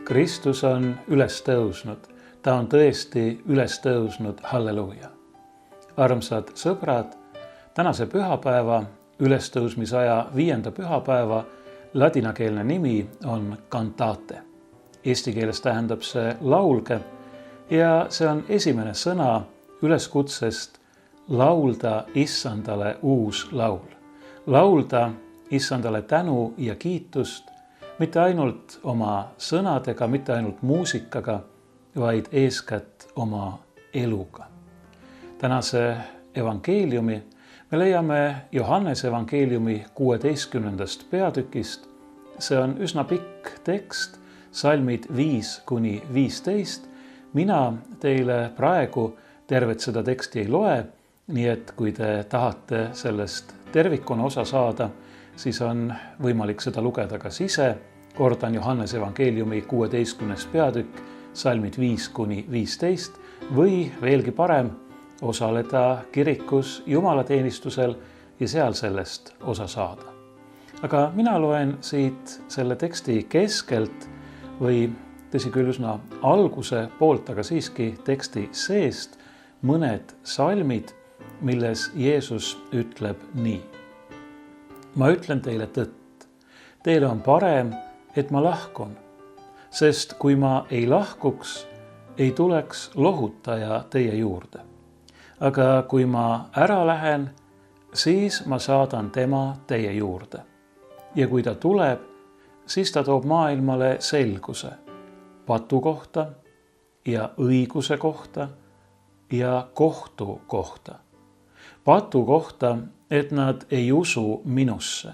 Kristus on üles tõusnud, ta on tõesti üles tõusnud, halleluuja. Armsad sõbrad, tänase pühapäeva, ülestõusmisaja 5. pühapäeva ladinakeelne nimi on cantate. Eesti keeles tähendab see laulge ja see on esimene sõna üleskutsest laulda Issandale uus laul. Laulda Issandale tänu ja kiitust, mitte ainult oma sõnadega, mitte ainult muusikaga, vaid eeskätt oma eluga. Tänase evangeeliumi me leiame Johannese evangeeliumi 16. peatükist. See on üsna pikk tekst, salmid 5-15. Mina teile praegu tervet seda teksti ei loe, nii et kui te tahate sellest tervikuna osa saada, siis on võimalik seda lugeda kas ise. Kordan Johannese evangeeliumi 16. peatükk, salmid 5-15 või veelgi parem osaleda kirikus jumalateenistusel ja seal sellest osa saada. Aga mina loen siit selle teksti keskelt või tõsi küll üsna alguse poolt, aga siiski teksti seest mõned salmid, milles Jeesus ütleb nii. Ma ütlen teile tõtt, teile on parem, et ma lahkun, sest kui ma ei lahkuks, ei tuleks lohutaja teie juurde. Aga kui ma ära lähen, siis ma saadan tema teie juurde. Ja kui ta tuleb, siis ta toob maailmale selguse patu kohta ja õiguse kohta ja kohtu kohta. Patu kohta, et nad ei usu minusse.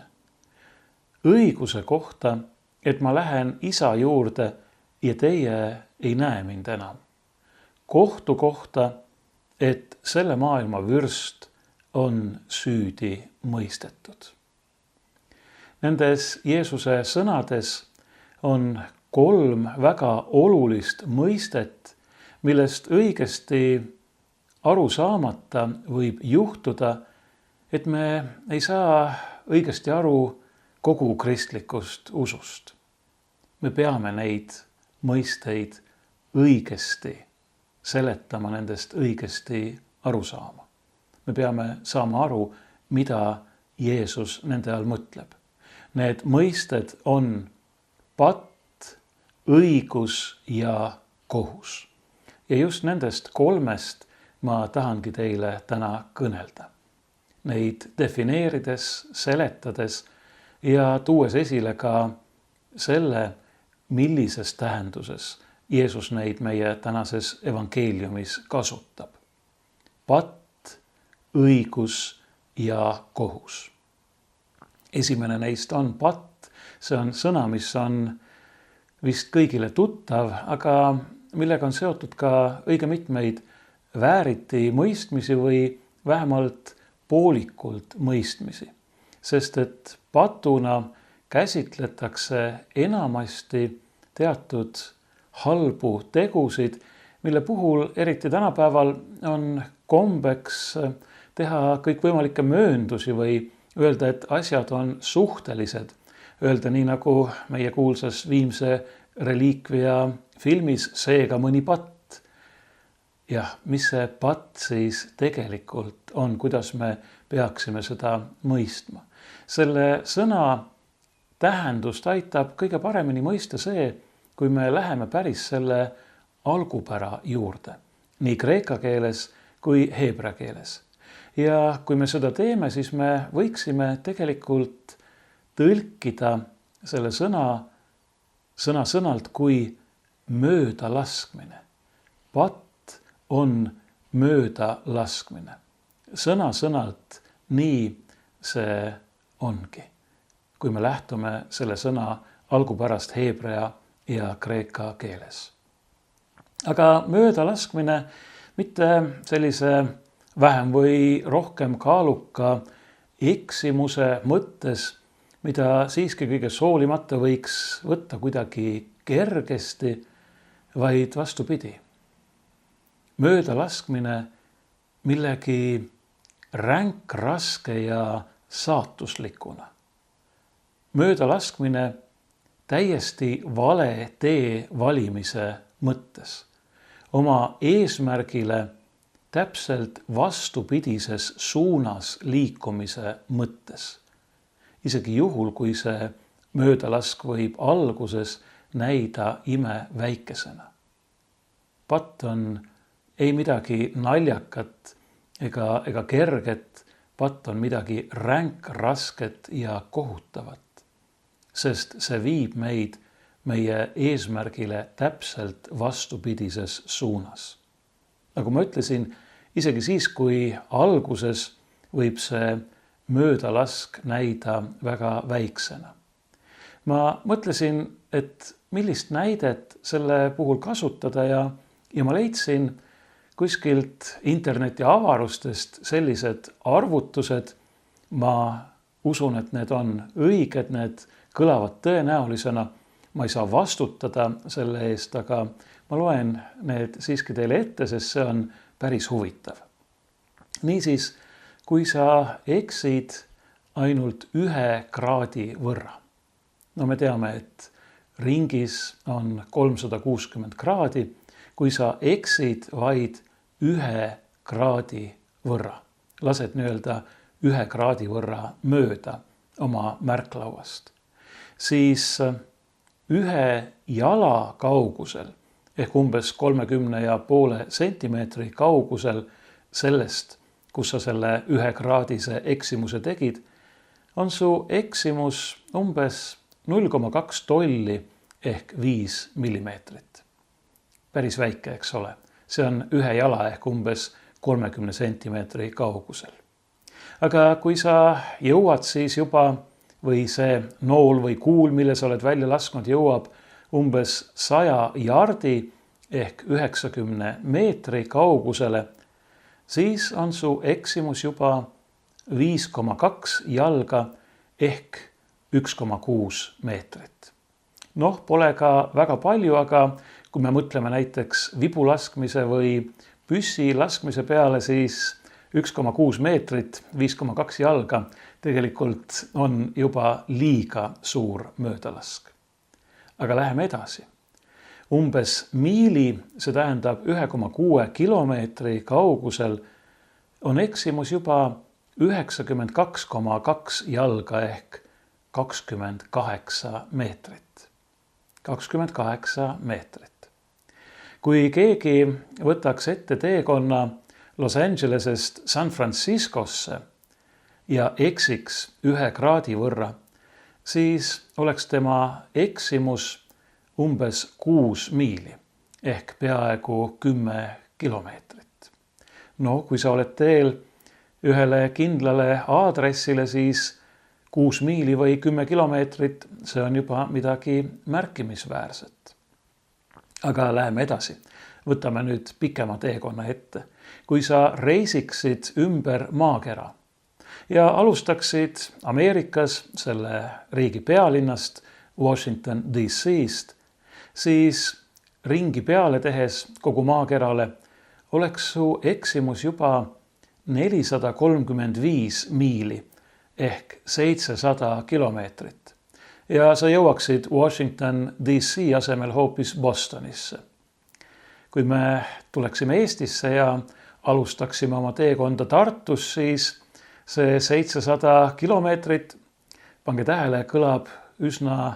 Õiguse kohta, et ma lähen Isa juurde ja teie ei näe mind enam. Kohtu kohta, et selle maailma vürst on süüdi mõistetud. Nendes Jeesuse sõnades on 3 väga olulist mõistet, millest õigesti aru saamata võib juhtuda, et me ei saa õigesti aru kogu kristlikust usust. Me peame neid mõisteid õigesti seletama, nendest õigesti aru saama. Me peame saama aru, mida Jeesus nende all mõtleb. Need mõisted on patt, õigus ja kohus. Ja just nendest 3 ma tahangi teile täna kõnelda. Neid defineerides, seletades ja tuues esile ka selle, millises tähenduses Jeesus neid meie tänases evangeeliumis kasutab. Patt, õigus ja kohus. Esimene neist on patt. See on sõna, mis on vist kõigile tuttav, aga millega on seotud ka õige mitmeid vääriti mõistmisi või vähemalt poolikult mõistmisi. Sest et patuna käsitletakse enamasti teatud halbu tegusid, mille puhul eriti tänapäeval on kombeks teha kõikvõimalikke mööndusi või öelda, et asjad on suhtelised. Öelda nii nagu meie kuulsas Viimse reliikvia filmis Seega mõni patt. Jah, mis see patt siis tegelikult on, kuidas me peaksime seda mõistma? Selle sõna tähendust aitab kõige paremini mõista see, kui me läheme päris selle algupära juurde, nii kreeka keeles kui heebrea keeles. Ja kui me seda teeme, siis me võiksime tegelikult tõlkida selle sõna-sõnalt kui möödalaskmine. Patt on möödalaskmine. Sõna-sõnalt nii see ongi, kui me lähtume selle sõna algupärast heebrea ja kreeka keeles. Aga möödalaskmine mitte sellise vähem või rohkem kaaluka eksimuse mõttes, mida siiski kõige hoolimata võiks võtta kuidagi kergesti, vaid vastupidi. Möödalaskmine millegi ränk, raske ja saatuslikuna. Möödalaskmine täiesti vale tee valimise mõttes, oma eesmärgile täpselt vastupidises suunas liikumise mõttes. Isegi juhul, kui see möödalask võib alguses näida imeväikesena. Patt on ei midagi naljakat ega kerget, patt on midagi ränk, rasket ja kohutavat, sest see viib meid meie eesmärgile täpselt vastupidises suunas. Nagu ma ütlesin, isegi siis, kui alguses võib see möödalask näida väga väiksena. Ma mõtlesin, et millist näidet selle puhul kasutada ja ma leidsin kuskilt interneti avarustest sellised arvutused. Ma usun, et need on õiged, need kõlavad tõenäolisena. Ma ei saa vastutada selle eest, aga ma loen need siiski teile ette, sest see on päris huvitav. Niisiis, kui sa eksid ainult 1 kraadi võrra. No me teame, et ringis on 360 kraadi, kui sa eksid vaid 1 kraadi võrra. Lased nii-öelda 1 kraadi võrra mööda oma märklauast. Siis 1 jala kaugusel ehk umbes 30,5 sentimeetri kaugusel sellest, kus sa selle 1 kraadise eksimuse tegid, on su eksimus umbes 0,2 tolli ehk 5 millimeetrit. Päris väike, eks ole. See on 1 jala ehk umbes 30 sentimeetri kaugusel. Aga kui sa jõuad siis juba või see nool või kuul, mille sa oled välja lasknud, jõuab umbes 100 jardi ehk 90 meetri kaugusele, siis on su eksimus juba 5,2 jalga ehk 1,6 meetrit. Noh, pole ka väga palju, aga kui me mõtleme näiteks vibulaskmise või püssi laskmise peale, siis 1,6 meetrit, 5,2 jalga tegelikult on juba liiga suur möödalask. Aga läheme edasi. Umbes miili, see tähendab 1,6 kilomeetri kaugusel, on eksimus juba 92,2 jalga ehk 28 meetrit. 28 meetrit. Kui keegi võtaks ette teekonna Los Angelesest San Franciscosse ja eksiks 1 kraadi võrra, siis oleks tema eksimus umbes 6 miili ehk peaaegu 10 kilomeetrit. No, kui sa oled teel ühele kindlale aadressile, siis 6 miili või 10 kilomeetrit, see on juba midagi märkimisväärset. Aga läheme edasi. Võtame nüüd pikema teekonna ette. Kui sa reisiksid ümber maakera ja alustaksid Ameerikas, selle riigi pealinnast, Washington DC-st, siis ringi peale tehes kogu maakerale oleks su eksimus juba 435 miili ehk 700 kilomeetrit. Ja sa jõuaksid Washington DC asemel hoopis Bostonisse. Kui me tuleksime Eestisse ja alustaksime oma teekonda Tartus, siis see 700 kilomeetrit, pange tähele, kõlab üsna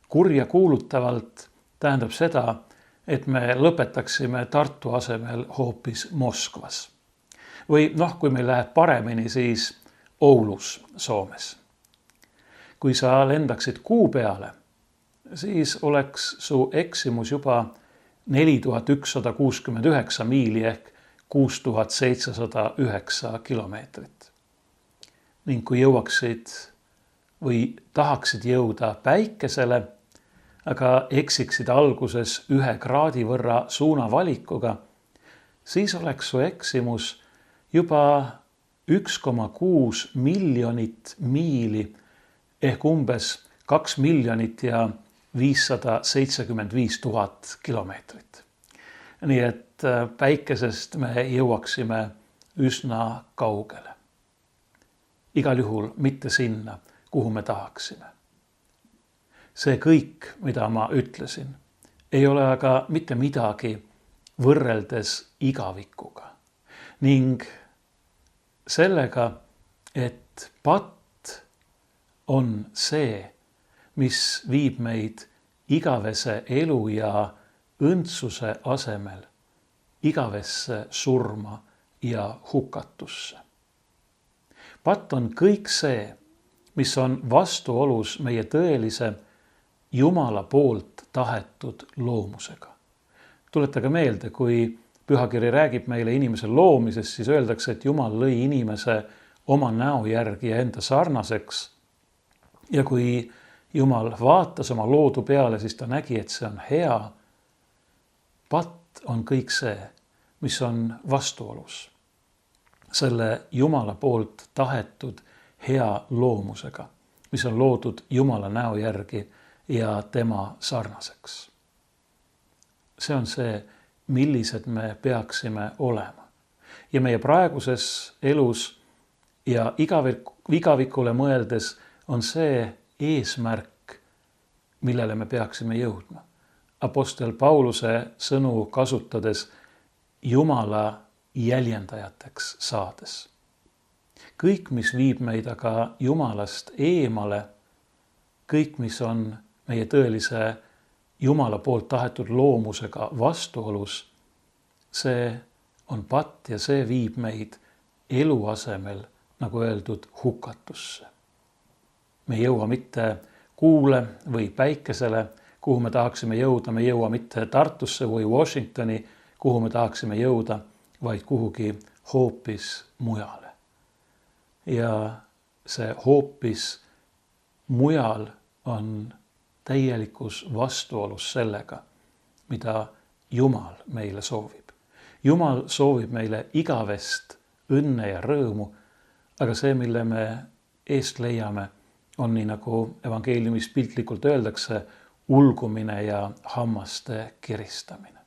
kurja kuulutavalt, tähendab seda, et me lõpetaksime Tartu asemel hoopis Moskvas. Või noh, kui meil läheb paremini, siis Oulus, Soomes. Kui sa lendaksid Kuu peale, siis oleks su eksimus juba 4169 miili ehk 6709 kilomeetrit. Ning kui jõuaksid või tahaksid jõuda Päikesele, aga eksiksid alguses 1 kraadi võrra suunavalikuga, siis oleks su eksimus juba 1,6 miljonit miili ehk umbes 2 575 000 kilomeetrit. Nii et Päikesest me jõuaksime üsna kaugele. Igal juhul mitte sinna, kuhu me tahaksime. See kõik, mida ma ütlesin, ei ole aga mitte midagi võrreldes igavikuga ning sellega, et patt on see, mis viib meid igavese elu ja õndsuse asemel igavesse surma ja hukatusse. Patt on kõik see, mis on vastuolus meie tõelise Jumala poolt tahetud loomusega. Tuletage meelde, kui Pühakiri räägib meile inimese loomisest, siis öeldakse, et Jumal lõi inimese oma näo järgi ja enda sarnaseks. Ja kui Jumal vaatas oma loodu peale, siis ta nägi, et see on hea. Patt on kõik see, mis on vastuolus selle Jumala poolt tahetud hea loomusega, mis on loodud Jumala näo järgi ja tema sarnaseks. See on see, millised me peaksime olema. Ja meie praeguses elus ja igavikule mõeldes on see eesmärk, millele me peaksime jõudma. Apostel Pauluse sõnu kasutades Jumala jäljendajateks saades. Kõik, mis viib meid aga Jumalast eemale, kõik, mis on meie tõelise Jumala poolt tahetud loomusega vastuolus, see on patt ja see viib meid elu asemel, nagu öeldud, hukatusse. Me ei jõua mitte kuule või päikesele, kuhu me tahaksime jõuda, me ei jõua mitte Tartusse või Washingtoni, kuhu me tahaksime jõuda, vaid kuhugi hoopis mujale. Ja see hoopis mujal on täielikus vastuolus sellega, mida Jumal meile soovib. Jumal soovib meile igavest õnne ja rõõmu, aga see, mille me eest leiame, on nii nagu evangeeliumis piltlikult öeldakse, ulgumine ja hammaste kiristamine.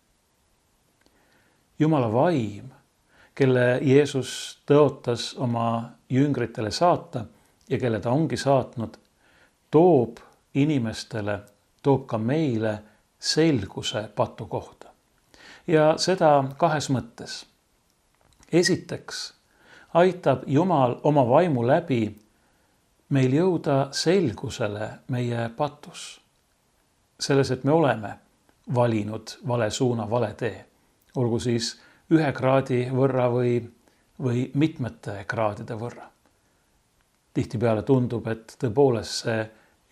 Jumala vaim, kelle Jeesus tõotas oma jüngritele saata ja kelle ta ongi saatnud, toob inimestele, toob ka meile selguse patu kohta. Ja seda kahes mõttes. Esiteks aitab Jumal oma vaimu läbi meil jõuda selgusele meie patus. Selles, et me oleme valinud vale suuna, vale tee. Olgu siis 1 kraadi võrra või mitmete kraadide võrra. Tihtipeale tundub, et tõepoolest see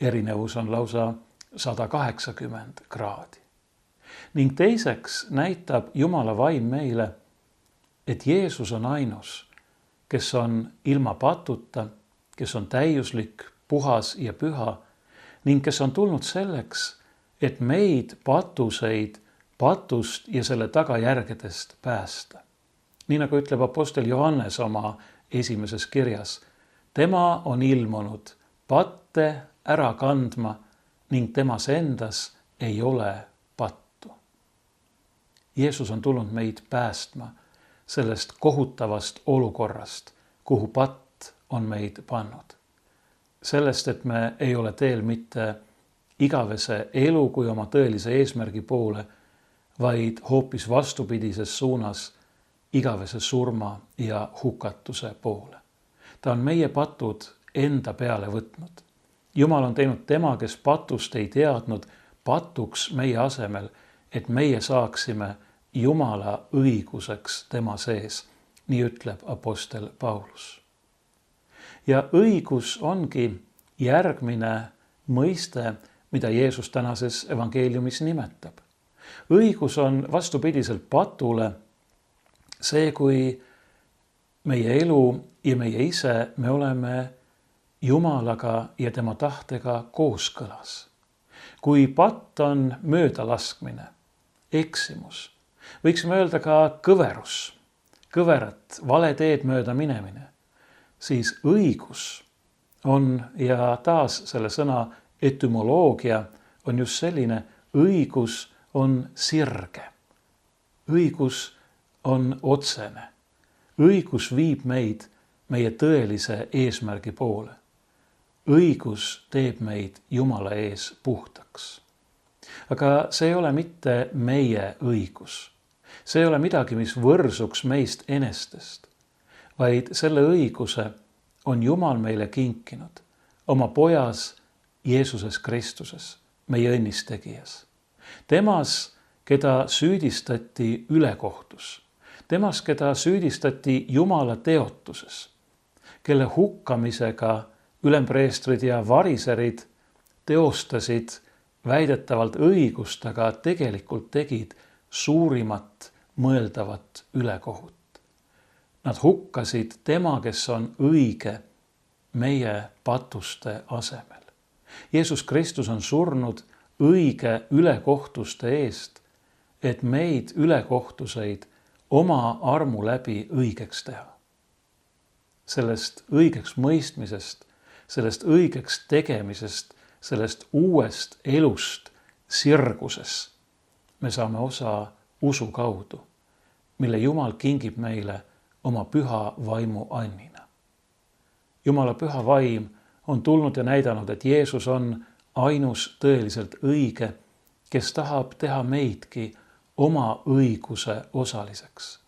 erinevus on lausa 180 kraadi. Ning teiseks näitab Jumala vaim meile, et Jeesus on ainus, kes on ilma patuta, kes on täiuslik, puhas ja püha ning kes on tulnud selleks, et meid patuseid patust ja selle tagajärgedest päästa. Nii nagu ütleb apostel Johannes oma esimeses kirjas, tema on ilmunud patte ära kandma ning temas endas ei ole pattu. Jeesus on tulnud meid päästma sellest kohutavast olukorrast, kuhu patt on meid pannud. Sellest, et me ei ole teel mitte igavese elu kui oma tõelise eesmärgi poole, vaid hoopis vastupidises suunas igavese surma ja hukatuse poole. Ta on meie patud enda peale võtnud. Jumal on teinud tema, kes patust ei teadnud, patuks meie asemel, et meie saaksime Jumala õiguseks tema sees. Nii ütleb apostel Paulus. Ja õigus ongi järgmine mõiste, mida Jeesus tänases evangeeliumis nimetab. Õigus on vastupidiselt patule see, kui meie elu ja meie ise, me oleme Jumalaga ja tema tahtega kooskõlas. Kui patt on möödalaskmine, eksimus, võiksime öelda ka kõverus, kõverat, vale teed mööda minemine, siis õigus on, ja taas selle sõna etümoloogia on just selline, õigus on sirge, õigus on otsene, õigus viib meid meie tõelise eesmärgi poole. õigus teeb meid Jumala ees puhtaks. Aga see ei ole mitte meie õigus. See ei ole midagi, mis võrsuks meist enestest, vaid selle õiguse on Jumal meile kinkinud oma pojas Jeesuses Kristuses, meie õnnistegijas. Temas, keda süüdistati ülekohtus. Temas, keda süüdistati Jumala teotuses, kelle hukkamisega ülempreestrid ja variserid teostasid väidetavalt õigust, aga tegelikult tegid suurimat mõeldavat ülekohut. Nad hukkasid tema, kes on õige meie patuste asemel. Jeesus Kristus on surnud õige ülekohtuste eest, et meid ülekohtuseid oma armu läbi õigeks teha. Sellest õigeks mõistmisest, sellest õigeks tegemisest, sellest uuest elust sirguses me saame osa usu kaudu, mille Jumal kingib meile oma püha vaimu annina. Jumala püha vaim on tulnud ja näidanud, et Jeesus on ainus tõeliselt õige, kes tahab teha meidki oma õiguse osaliseks.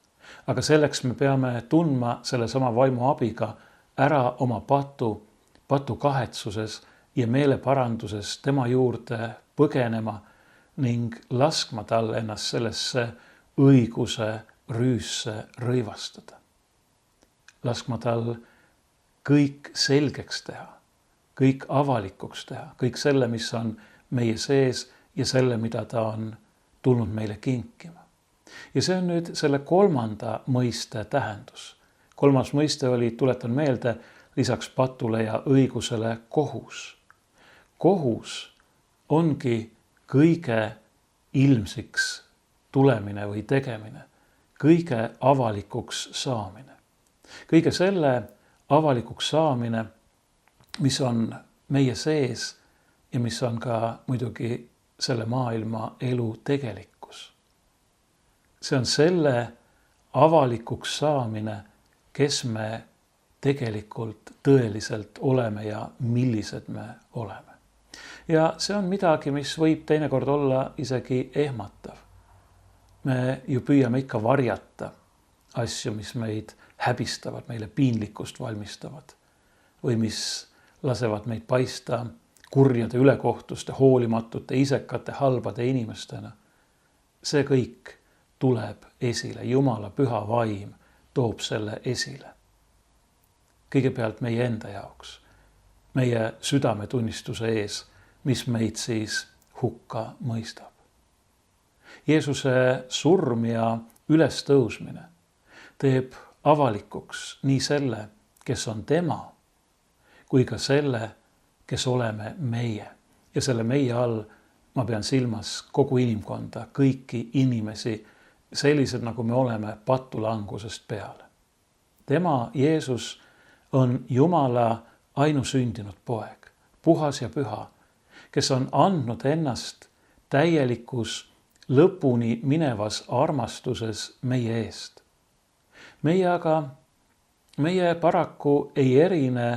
Aga selleks me peame tundma sellesama vaimu abiga ära oma patu kahetsuses ja meeleparanduses tema juurde põgenema ning laskma tal ennast sellesse õiguse rüüsse rõivastada. Laskma tal kõik selgeks teha, kõik avalikuks teha, kõik selle, mis on meie sees ja selle, mida ta on tulnud meile kinkima. Ja see on nüüd selle kolmanda mõiste tähendus. Kolmas mõiste oli, tuletan meelde, lisaks patule ja õigusele kohus. Kohus ongi kõige ilmsiks tulemine või tegemine, kõige avalikuks saamine. Kõige selle avalikuks saamine, mis on meie sees ja mis on ka muidugi selle maailma elu tegelikkus. See on selle avalikuks saamine, kes me tegelikult tõeliselt oleme ja millised me oleme. Ja see on midagi, mis võib teinekord olla isegi ehmatav. Me ju püüame ikka varjata asju, mis meid häbistavad, meile piinlikkust valmistavad või mis lasevad meid paista kurjade ülekohtuste, hoolimatute, isekate, halbade inimestena. See kõik tuleb esile. Jumala püha vaim toob selle esile. Kõigepealt meie enda jaoks, meie südametunnistuse ees, mis meid siis hukka mõistab. Jeesuse surm ja ülestõusmine teeb avalikuks nii selle, kes on tema, kui ka selle, kes oleme meie. Ja selle meie all ma pean silmas kogu inimkonda, kõiki inimesi, sellised nagu me oleme patulangusest peale. Tema, Jeesus, on Jumala ainusündinud poeg, puhas ja püha, kes on andnud ennast täielikus lõpuni minevas armastuses meie eest. Meie paraku ei erine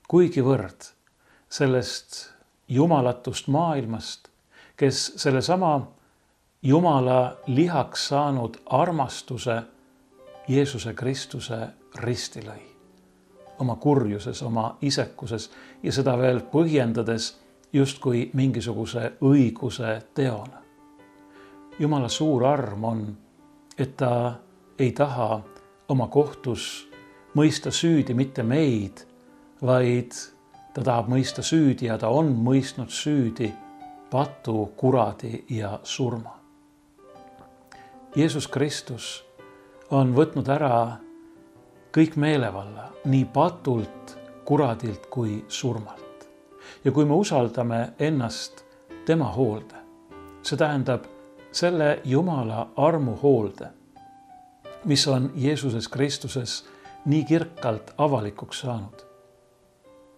kuigivõrd sellest jumalatust maailmast, kes sellesama Jumala lihaks saanud armastuse Jeesuse Kristuse risti lõi. Oma kurjuses, oma isekuses ja seda veel põhjendades justkui mingisuguse õiguse teona. Jumala suur arm on, et ta ei taha oma kohtus mõista süüdi mitte meid, vaid ta tahab mõista süüdi ja ta on mõistnud süüdi patu, kuradi ja surma. Jeesus Kristus on võtnud ära kõik meelevalla nii patult, kuradilt kui surmalt. Ja kui me usaldame ennast tema hoolde, see tähendab selle Jumala armu hoolde, mis on Jeesuses Kristuses nii kirkalt avalikuks saanud.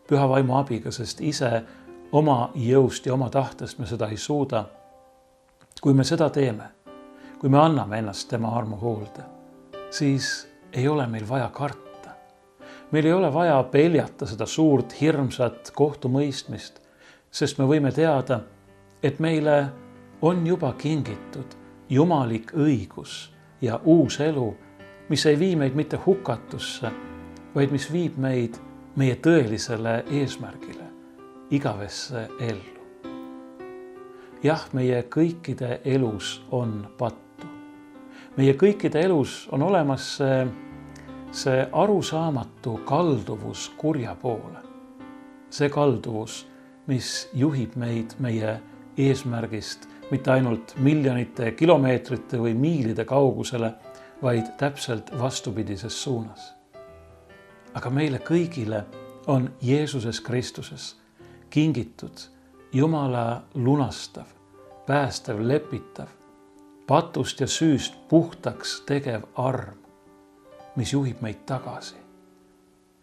Püha vaimu abiga, sest ise oma jõust ja oma tahtest me seda ei suuda. Kui me seda teeme, kui me anname ennast tema armu hoolde, siis ei ole meil vaja karta. Meil ei ole vaja peljata seda suurt hirmsat kohtumõistmist, sest me võime teada, et meile on juba kingitud jumalik õigus ja uus elu, mis ei vii meid mitte hukatusse, vaid mis viib meid meie tõelisele eesmärgile, igavesse ellu. Jah, meie kõikide elus on pattu. Meie kõikide elus on olemas see arusaamatu kalduvus kurja poole. See kalduvus, mis juhib meid meie eesmärgist mitte ainult miljonite kilomeetrite või miilide kaugusele, vaid täpselt vastupidises suunas. Aga meile kõigile on Jeesuses Kristuses kingitud Jumala lunastav, päästev, lepitav, patust ja süüst puhtaks tegev arm, mis juhib meid tagasi,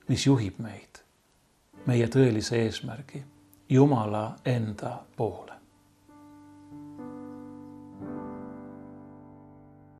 mis juhib meid meie tõelise eesmärgi Jumala enda poole.